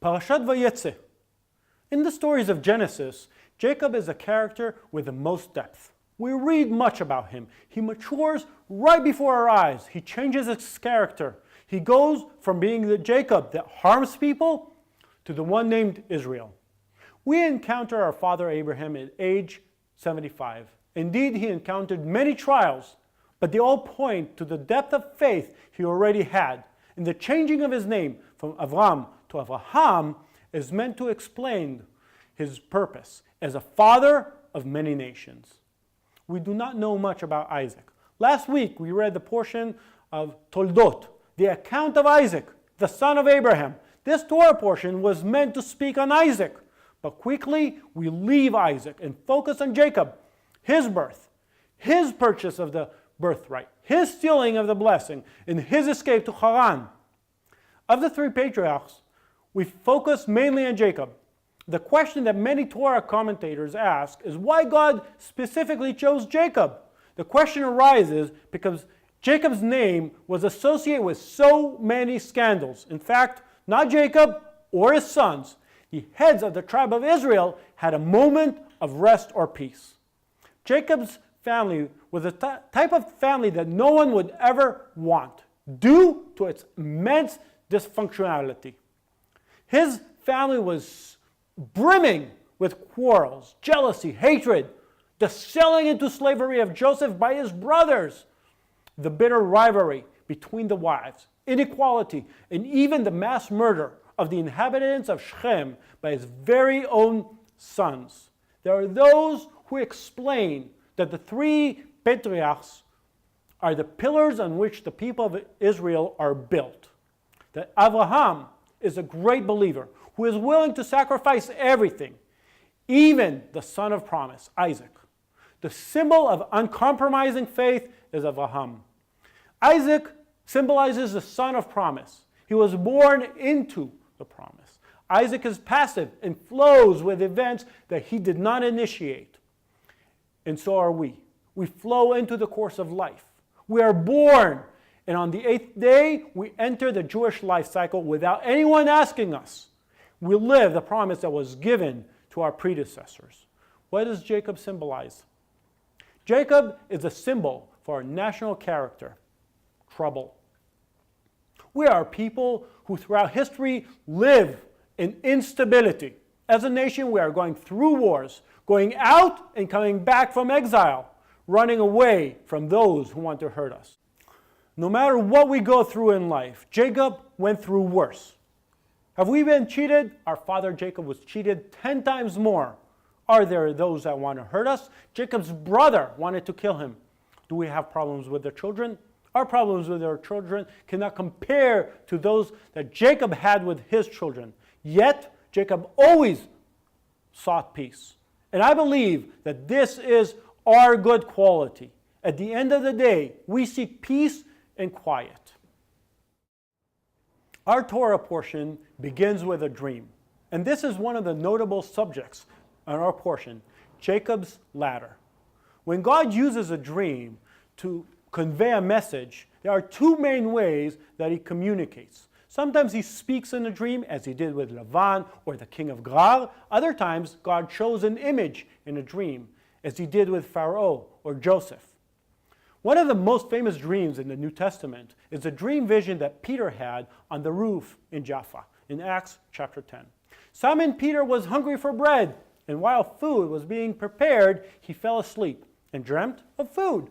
Parashat Vayetze. In the stories of Genesis, Jacob is a character with the most depth. We read much about him. He matures right before our eyes. He changes his character. He goes from being the Jacob that harms people to the one named Israel. We encounter our father Abraham at age 75. Indeed, he encountered many trials, but they all point to the depth of faith he already had. And the changing of his name from Avram to Avraham is meant to explain his purpose as a father of many nations. We do not know much about Isaac. Last week we read the portion of Toldot, the account of Isaac, the son of Abraham. This Torah portion was meant to speak on Isaac, but quickly we leave Isaac and focus on Jacob, his birth, his purchase of the birthright, his stealing of the blessing, and his escape to Haran. Of the three patriarchs, we focus mainly on Jacob. The question that many Torah commentators ask is why God specifically chose Jacob. The question arises because Jacob's name was associated with so many scandals. In fact, not Jacob or his sons, the heads of the tribe of Israel had a moment of rest or peace. Jacob's family was a type of family that no one would ever want due to its immense dysfunctionality. His family was brimming with quarrels, jealousy, hatred, the selling into slavery of Joseph by his brothers, the bitter rivalry between the wives, inequality, and even the mass murder of the inhabitants of Shechem by his very own sons. There are those who explain that the three patriarchs are the pillars on which the people of Israel are built. That Abraham is a great believer who is willing to sacrifice everything, even the son of promise, Isaac. The symbol of uncompromising faith is Abraham. Isaac symbolizes the son of promise. He was born into the promise. Isaac is passive and flows with events that he did not initiate. And so are we. We flow into the course of life. We are born, and on the 8th day, we enter the Jewish life cycle without anyone asking us. We live the promise that was given to our predecessors. What does Jacob symbolize? Jacob is a symbol for our national character, trouble. We are people who throughout history live in instability. As a nation, we are going through wars, going out and coming back from exile, running away from those who want to hurt us. No matter what we go through in life, Jacob went through worse. Have we been cheated? Our father Jacob was cheated 10 times more. Are there those that want to hurt us? Jacob's brother wanted to kill him. Do we have problems with their children? Our problems with our children cannot compare to those that Jacob had with his children. Yet, Jacob always sought peace. And I believe that this is our good quality. At the end of the day, we seek peace and quiet. Our Torah portion begins with a dream. And this is one of the notable subjects in our portion, Jacob's ladder. When God uses a dream to convey a message, there are two main ways that he communicates. Sometimes he speaks in a dream, as he did with Lavan or the king of Gerar. Other times, God shows an image in a dream, as he did with Pharaoh or Joseph. One of the most famous dreams in the New Testament is the dream vision that Peter had on the roof in Jaffa, in Acts chapter 10. Simon Peter was hungry for bread, and while food was being prepared, he fell asleep and dreamt of food.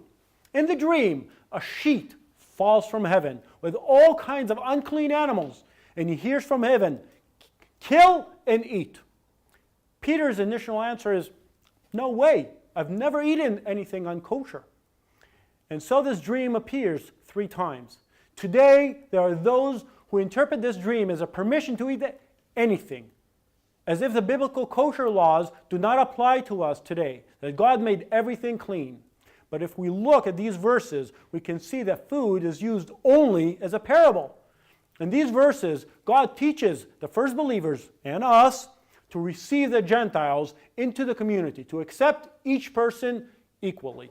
In the dream, a sheet falls from heaven with all kinds of unclean animals, and he hears from heaven, "Kill and eat." Peter's initial answer is, "No way, I've never eaten anything unkosher." And so this dream appears 3 times. Today, there are those who interpret this dream as a permission to eat anything, as if the biblical kosher laws do not apply to us today, that God made everything clean. But if we look at these verses, we can see that food is used only as a parable. In these verses, God teaches the first believers and us to receive the Gentiles into the community, to accept each person equally.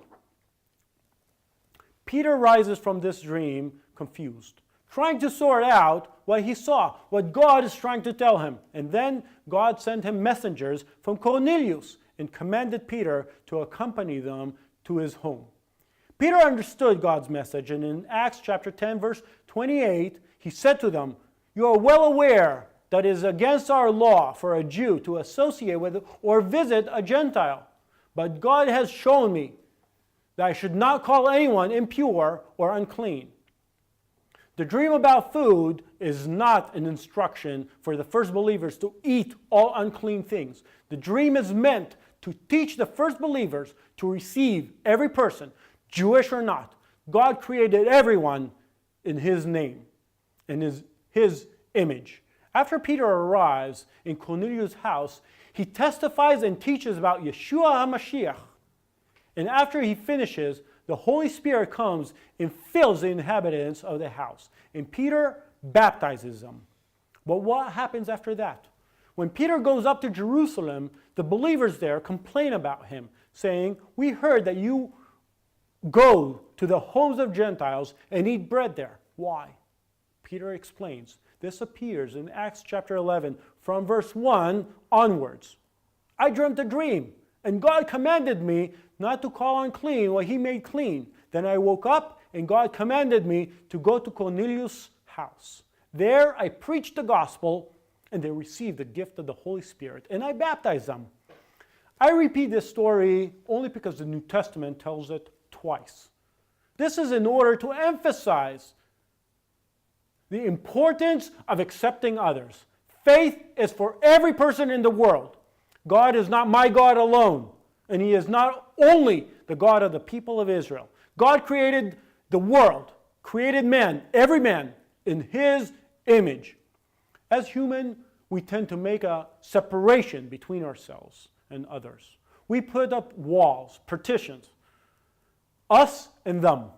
Peter rises from this dream confused. trying to sort out what he saw, what God is trying to tell him. And then God sent him messengers from Cornelius and commanded Peter to accompany them to his home. Peter understood God's message, and in Acts chapter 10, verse 28, he said to them, "You are well aware that it is against our law for a Jew to associate with or visit a Gentile. But God has shown me that I should not call anyone impure or unclean." The dream about food is not an instruction for the first believers to eat all unclean things. The dream is meant to teach the first believers to receive every person, Jewish or not. God created everyone in His name, in His image. After Peter arrives in Cornelius' house, he testifies and teaches about Yeshua HaMashiach. And after he finishes, the Holy Spirit comes and fills the inhabitants of the house. And Peter baptizes them. But what happens after that? When Peter goes up to Jerusalem, the believers there complain about him, saying, "We heard that you go to the homes of Gentiles and eat bread there." Why? Peter explains. This appears in Acts chapter 11 from verse 1 onwards. "I dreamt a dream, and God commanded me not to call unclean what He made clean. Then I woke up, and God commanded me to go to Cornelius' house. There I preached the gospel, and they received the gift of the Holy Spirit, and I baptized them." I repeat this story only because the New Testament tells it twice. This is in order to emphasize the importance of accepting others. Faith is for every person in the world. God is not my God alone, and He is not only the God of the people of Israel. God created the world, created man, every man, in His image. As human, we tend to make a separation between ourselves and others. We put up walls, partitions, us and them.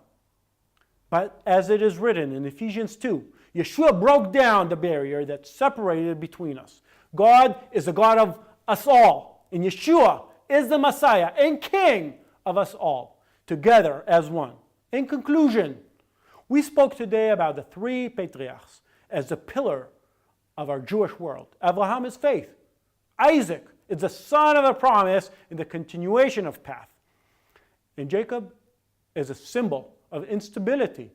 But as it is written in Ephesians 2, Yeshua broke down the barrier that separated between us. God is the God of us all, and Yeshua is the Messiah and King of us all, together as one. In conclusion, we spoke today about the three patriarchs as the pillar of our Jewish world. Abraham is faith. Isaac is the son of a promise and the continuation of path. And Jacob is a symbol of instability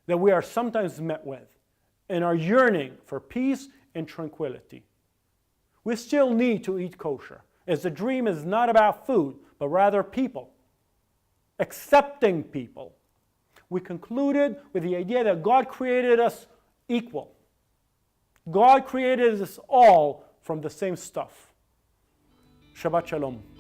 that we are sometimes met with and our yearning for peace and tranquility. We still need to eat kosher, as the dream is not about food, but rather people, accepting people. We concluded with the idea that God created us equal. God created us all from the same stuff. Shabbat Shalom.